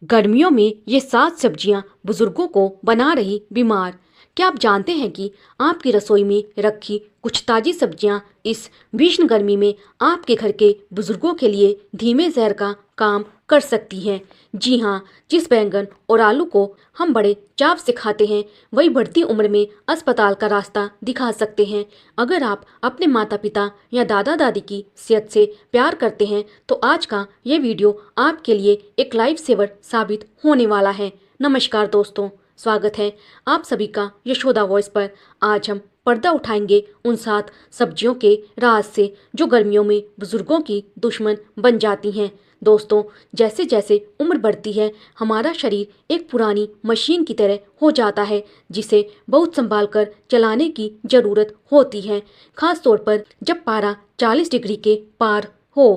गर्मियों में ये 7 सब्जियां बुजुर्गों को बना रही बीमार। क्या आप जानते हैं कि आपकी रसोई में रखी कुछ ताजी सब्जियां इस भीषण गर्मी में आपके घर के बुजुर्गों के लिए धीमे जहर का काम कर सकती हैं। जी हाँ, जिस बैंगन और आलू को हम बड़े चाव से खाते हैं वही बढ़ती उम्र में अस्पताल का रास्ता दिखा सकते हैं। अगर आप अपने माता पिता या दादा दादी की सेहत से प्यार करते हैं तो आज का ये वीडियो आपके लिए एक लाइफ सेवर साबित होने वाला है। नमस्कार दोस्तों, स्वागत है आप सभी का यशोदा वॉइस पर। आज हम पर्दा उठाएंगे उन 7 सब्जियों के राज से जो गर्मियों में बुजुर्गों की दुश्मन बन जाती हैं। दोस्तों, जैसे जैसे उम्र बढ़ती है हमारा शरीर एक पुरानी मशीन की तरह हो जाता है जिसे बहुत संभाल कर चलाने की ज़रूरत होती है। खास तौर पर जब पारा 40 डिग्री के पार हो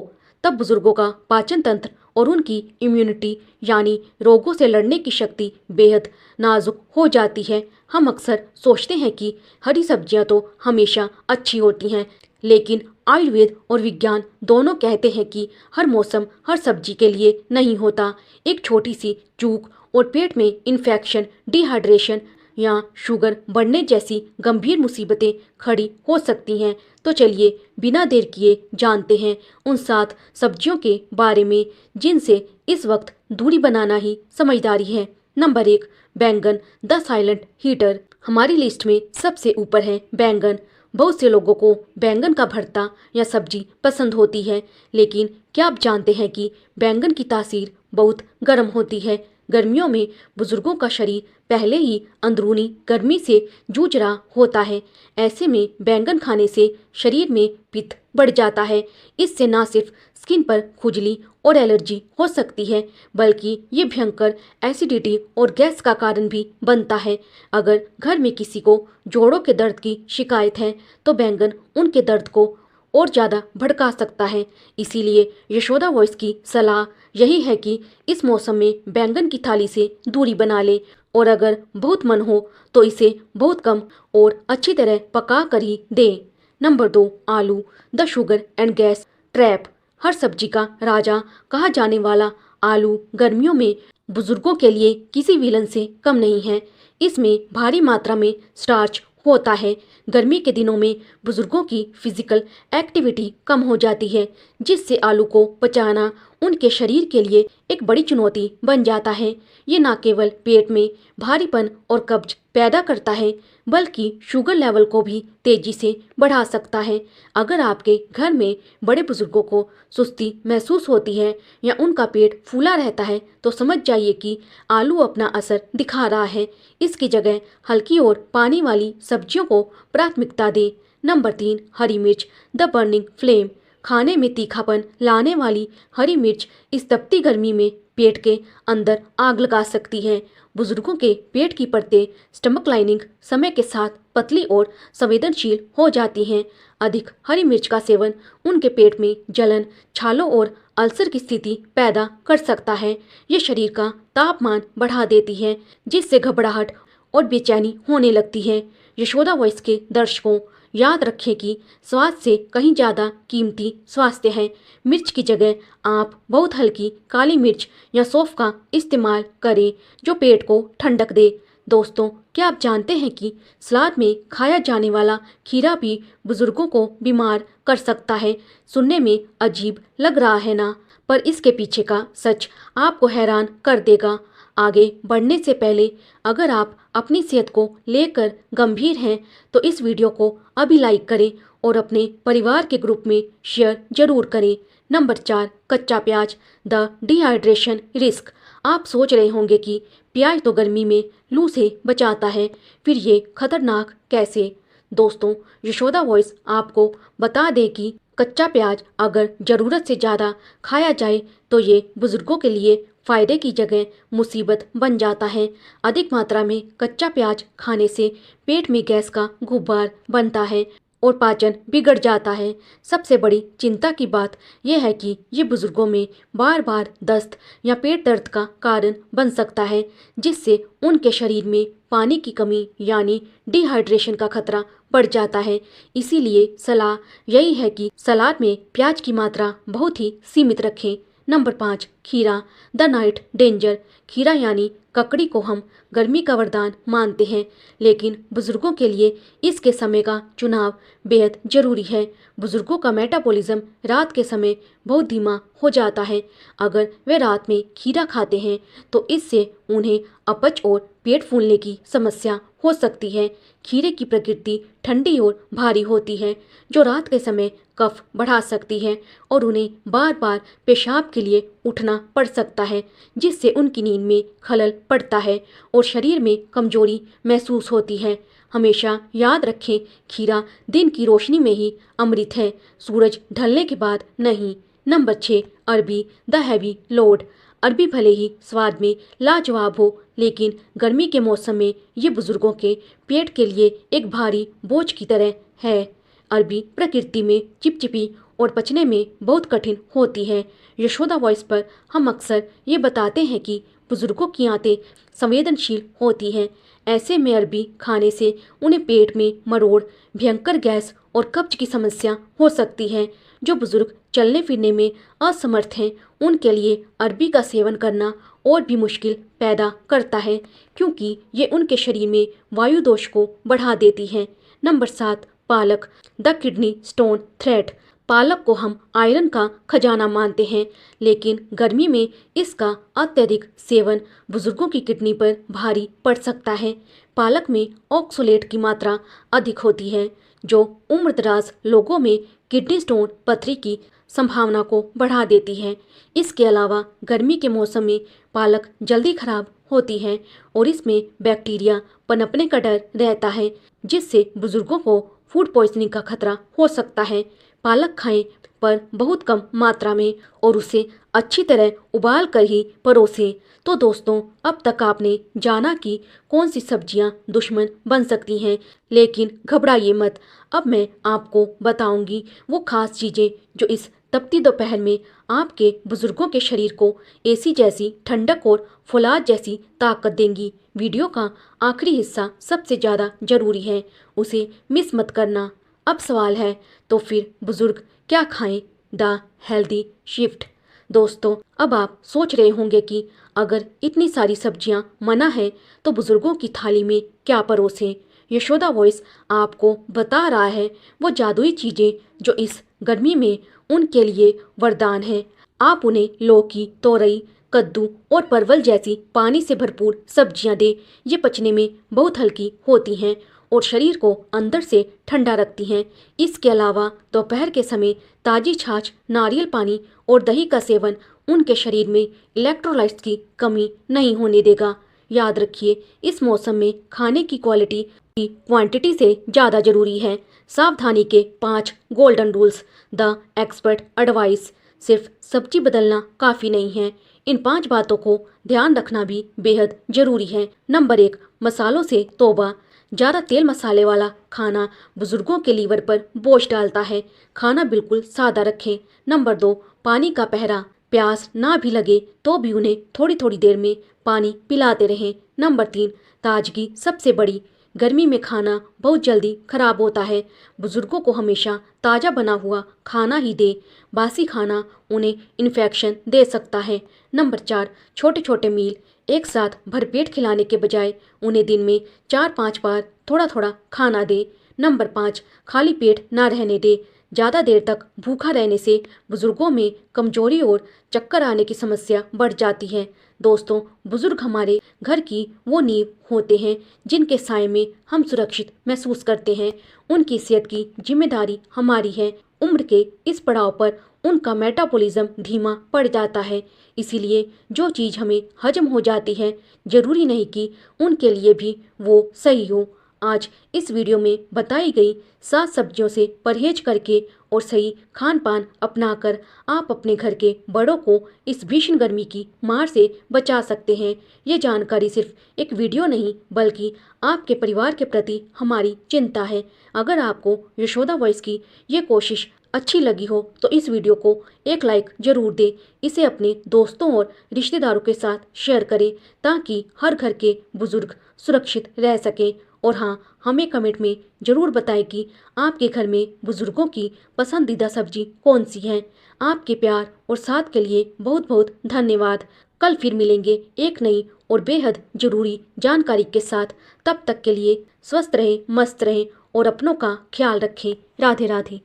तब बुजुर्गों का पाचन तंत्र और उनकी इम्यूनिटी यानी रोगों से लड़ने की शक्ति बेहद नाजुक हो जाती है। हम अक्सर सोचते हैं कि हरी सब्जियां तो हमेशा अच्छी होती हैं, लेकिन आयुर्वेद और विज्ञान दोनों कहते हैं कि हर मौसम हर सब्जी के लिए नहीं होता। एक छोटी सी चूक और पेट में इन्फेक्शन, डिहाइड्रेशन या शुगर बढ़ने जैसी गंभीर मुसीबतें खड़ी हो सकती हैं। तो चलिए बिना देर किए जानते हैं उन 7 सब्जियों के बारे में जिनसे इस वक्त दूरी बनाना ही समझदारी है। नंबर 1, बैंगन द साइलेंट हीटर। हमारी लिस्ट में सबसे ऊपर है बैंगन। बहुत से लोगों को बैंगन का भरता या सब्जी पसंद होती है, लेकिन क्या आप जानते हैं कि बैंगन की तासीर बहुत गर्म होती है। गर्मियों में बुजुर्गों का शरीर पहले ही अंदरूनी गर्मी से जूझ रहा होता है। ऐसे में बैंगन खाने से शरीर में पित्त बढ़ जाता है। इससे न सिर्फ स्किन पर खुजली और एलर्जी हो सकती है, बल्कि ये भयंकर एसिडिटी और गैस का कारण भी बनता है। अगर घर में किसी को जोड़ों के दर्द की शिकायत है तो बैंगन उनके दर्द को और ज़्यादा भड़का सकता है। इसीलिए यशोदा वॉइस की सलाह यही है कि इस मौसम में बैंगन की थाली से दूरी बना ले और अगर बहुत मन हो तो इसे बहुत कम और अच्छी तरह पका कर ही दें। Number 2, aloo the sugar and gas trap. हर सब्जी का राजा कहा जाने वाला आलू गर्मियों में बुजुर्गों के लिए किसी विलन से कम नहीं है। इसमें भारी मात्रा में स्टार्च होता है। गर्मी के दिनों में बुजुर्गों की फिजिकल एक्टिविटी कम हो जाती है, जिससे आलू को पचाना उनके शरीर के लिए एक बड़ी चुनौती बन जाता है। ये न केवल पेट में भारीपन और कब्ज पैदा करता है, बल्कि शुगर लेवल को भी तेजी से बढ़ा सकता है। अगर आपके घर में बड़े बुजुर्गों को सुस्ती महसूस होती है या उनका पेट फूला रहता है तो समझ जाइए कि आलू अपना असर दिखा रहा है। इसकी जगह हल्की और पानी वाली सब्जियों को प्राथमिकता दें। नंबर 3, हरी मिर्च द बर्निंग फ्लेम। खाने में तीखापन लाने वाली हरी मिर्च इस तपती गर्मी में पेट के अंदर आग लगा सकती है। बुजुर्गों के पेट की परतें स्टमक लाइनिंग समय के साथ पतली और संवेदनशील हो जाती हैं। अधिक हरी मिर्च का सेवन उनके पेट में जलन, छालों और अल्सर की स्थिति पैदा कर सकता है। ये शरीर का तापमान बढ़ा देती है, जिससे घबराहट और बेचैनी होने लगती है। यशोदा वॉइस के दर्शकों, याद रखें कि स्वास्थ्य से कहीं ज़्यादा कीमती स्वास्थ्य है। मिर्च की जगह आप बहुत हल्की काली मिर्च या सौंफ का इस्तेमाल करें जो पेट को ठंडक दे। दोस्तों, क्या आप जानते हैं कि सलाद में खाया जाने वाला खीरा भी बुजुर्गों को बीमार कर सकता है। सुनने में अजीब लग रहा है ना, पर इसके पीछे का सच आपको हैरान कर देगा। आगे बढ़ने से पहले अगर आप अपनी सेहत को लेकर गंभीर हैं तो इस वीडियो को अभी लाइक करें और अपने परिवार के ग्रुप में शेयर जरूर करें। नंबर 4, कच्चा प्याज द डिहाइड्रेशन रिस्क। आप सोच रहे होंगे कि प्याज तो गर्मी में लू से बचाता है, फिर ये खतरनाक कैसे? दोस्तों, यशोदा वॉइस आपको बता दे कि कच्चा प्याज अगर ज़रूरत से ज़्यादा खाया जाए तो ये बुजुर्गों के लिए फ़ायदे की जगह मुसीबत बन जाता है। अधिक मात्रा में कच्चा प्याज खाने से पेट में गैस का गुब्बार बनता है और पाचन बिगड़ जाता है। सबसे बड़ी चिंता की बात यह है कि ये बुजुर्गों में बार बार दस्त या पेट दर्द का कारण बन सकता है, जिससे उनके शरीर में पानी की कमी यानी डिहाइड्रेशन का खतरा बढ़ जाता है। इसीलिए सलाह यही है कि सलाद में प्याज की मात्रा बहुत ही सीमित रखें। नंबर 5 खीरा, द नाइट डेंजर। खीरा यानी ककड़ी को हम गर्मी का वरदान मानते हैं, लेकिन बुजुर्गों के लिए इसके समय का चुनाव बेहद जरूरी है। बुजुर्गों का मेटाबॉलिज्म रात के समय बहुत धीमा हो जाता है। अगर वे रात में खीरा खाते हैं तो इससे उन्हें अपच और पेट फूलने की समस्या हो सकती है। खीरे की प्रकृति ठंडी और भारी होती है, जो रात के समय कफ बढ़ा सकती है और उन्हें बार बार पेशाब के लिए उठना पड़ सकता है, जिससे उनकी नींद में खलल पड़ता है और शरीर में कमजोरी महसूस होती है। हमेशा याद रखें, खीरा दिन की रोशनी में ही अमृत है, सूरज ढलने के बाद नहीं। नंबर 6 अरबी, द हैवी लोड। अरबी भले ही स्वाद में लाजवाब हो, लेकिन गर्मी के मौसम में ये बुजुर्गों के पेट के लिए एक भारी बोझ की तरह है। अरबी प्रकृति में चिपचिपी और पचने में बहुत कठिन होती है। यशोदा वॉइस पर हम अक्सर ये बताते हैं कि बुजुर्गों की आंतें संवेदनशील होती हैं। ऐसे में अरबी खाने से उन्हें पेट में मरोड़, भयंकर गैस और कब्ज की समस्या हो सकती है। जो बुजुर्ग चलने फिरने में असमर्थ हैं, उनके लिए अरबी का सेवन करना और भी मुश्किल पैदा करता है, क्योंकि ये उनके शरीर में वायु दोष को बढ़ा देती है। नंबर 7 पालक, द किडनी स्टोन थ्रेट। पालक को हम आयरन का खजाना मानते हैं, लेकिन गर्मी में इसका अत्यधिक सेवन बुजुर्गों की किडनी पर भारी पड़ सकता है। पालक में ऑक्सोलेट की मात्रा अधिक होती है, जो उम्रदराज लोगों में किडनी स्टोन पथरी की संभावना को बढ़ा देती है। इसके अलावा गर्मी के मौसम में पालक जल्दी खराब होती है और इसमें बैक्टीरिया पनपने का डर रहता है, जिससे बुजुर्गों को फूड पॉइजनिंग का खतरा हो सकता है। पालक खाएं, पर बहुत कम मात्रा में, और उसे अच्छी तरह उबाल कर ही परोसें। तो दोस्तों, अब तक आपने जाना कि कौन सी सब्जियां दुश्मन बन सकती हैं, लेकिन घबराइए मत। अब मैं आपको बताऊंगी वो खास चीज़ें जो इस तपती दोपहर में आपके बुजुर्गों के शरीर को एसी जैसी ठंडक और फौलाद जैसी ताकत देंगी। वीडियो का आखिरी हिस्सा सबसे ज़्यादा जरूरी है, उसे मिस मत करना। अब सवाल है, तो फिर बुजुर्ग क्या खाएं? The healthy shift. दोस्तों, अब आप सोच रहे होंगे कि अगर इतनी सारी सब्जियां मना है तो बुजुर्गों की थाली में क्या परोसें। यशोदा वॉइस आपको बता रहा है वो जादुई चीज़ें जो इस गर्मी में उनके लिए वरदान है। आप उन्हें लौकी, तोरई, कद्दू और परवल जैसी पानी से भरपूर सब्जियां दें। ये पचने में बहुत हल्की होती हैं और शरीर को अंदर से ठंडा रखती हैं। इसके अलावा दोपहर के समय ताज़ी छाछ, नारियल पानी और दही का सेवन उनके शरीर में इलेक्ट्रोलाइट्स की कमी नहीं होने देगा। याद रखिए, इस मौसम में खाने की क्वालिटी की क्वांटिटी से ज़्यादा जरूरी है। सावधानी के 5 golden rules, the expert advice. सिर्फ सब्जी बदलना काफ़ी नहीं है, इन 5 बातों को ध्यान रखना भी बेहद जरूरी है। नंबर 1 मसालों से तौबा। ज़्यादा तेल मसाले वाला खाना बुजुर्गों के लीवर पर बोझ डालता है, खाना बिल्कुल सादा रखें। नंबर 2 पानी का पहरा। प्यास ना भी लगे तो भी उन्हें थोड़ी थोड़ी देर में पानी पिलाते रहें। नंबर 3 ताजगी सबसे बड़ी। गर्मी में खाना बहुत जल्दी खराब होता है, बुजुर्गों को हमेशा ताज़ा बना हुआ खाना ही दे। बासी खाना उन्हें इन्फेक्शन दे सकता है। नंबर 4 छोटे छोटे मील। एक साथ भरपेट खिलाने के बजाय उन्हें दिन में 4-5 बार थोड़ा थोड़ा खाना दे। नंबर 5 खाली पेट ना रहने दे। ज़्यादा देर तक भूखा रहने से बुजुर्गों में कमजोरी और चक्कर आने की समस्या बढ़ जाती है। दोस्तों, बुजुर्ग हमारे घर की वो नींव होते हैं जिनके साए में हम सुरक्षित महसूस करते हैं। उनकी सेहत की जिम्मेदारी हमारी है। उम्र के इस पड़ाव पर उनका मेटाबॉलिज्म धीमा पड़ जाता है, इसीलिए जो चीज़ हमें हजम हो जाती है, जरूरी नहीं कि उनके लिए भी वो सही हो। आज इस वीडियो में बताई गई 7 सब्जियों से परहेज करके और सही खान पान अपनाकर आप अपने घर के बड़ों को इस भीषण गर्मी की मार से बचा सकते हैं। ये जानकारी सिर्फ एक वीडियो नहीं, बल्कि आपके परिवार के प्रति हमारी चिंता है। अगर आपको यशोदा वॉइस की ये कोशिश अच्छी लगी हो तो इस वीडियो को एक लाइक जरूर दें। इसे अपने दोस्तों और रिश्तेदारों के साथ शेयर करें, ताकि हर घर के बुजुर्ग सुरक्षित रह सकें। और हाँ, हमें कमेंट में ज़रूर बताएं कि आपके घर में बुज़ुर्गों की पसंदीदा सब्जी कौन सी है। आपके प्यार और साथ के लिए बहुत बहुत धन्यवाद। कल फिर मिलेंगे एक नई और बेहद ज़रूरी जानकारी के साथ। तब तक के लिए स्वस्थ रहें, मस्त रहें और अपनों का ख्याल रखें। राधे राधे।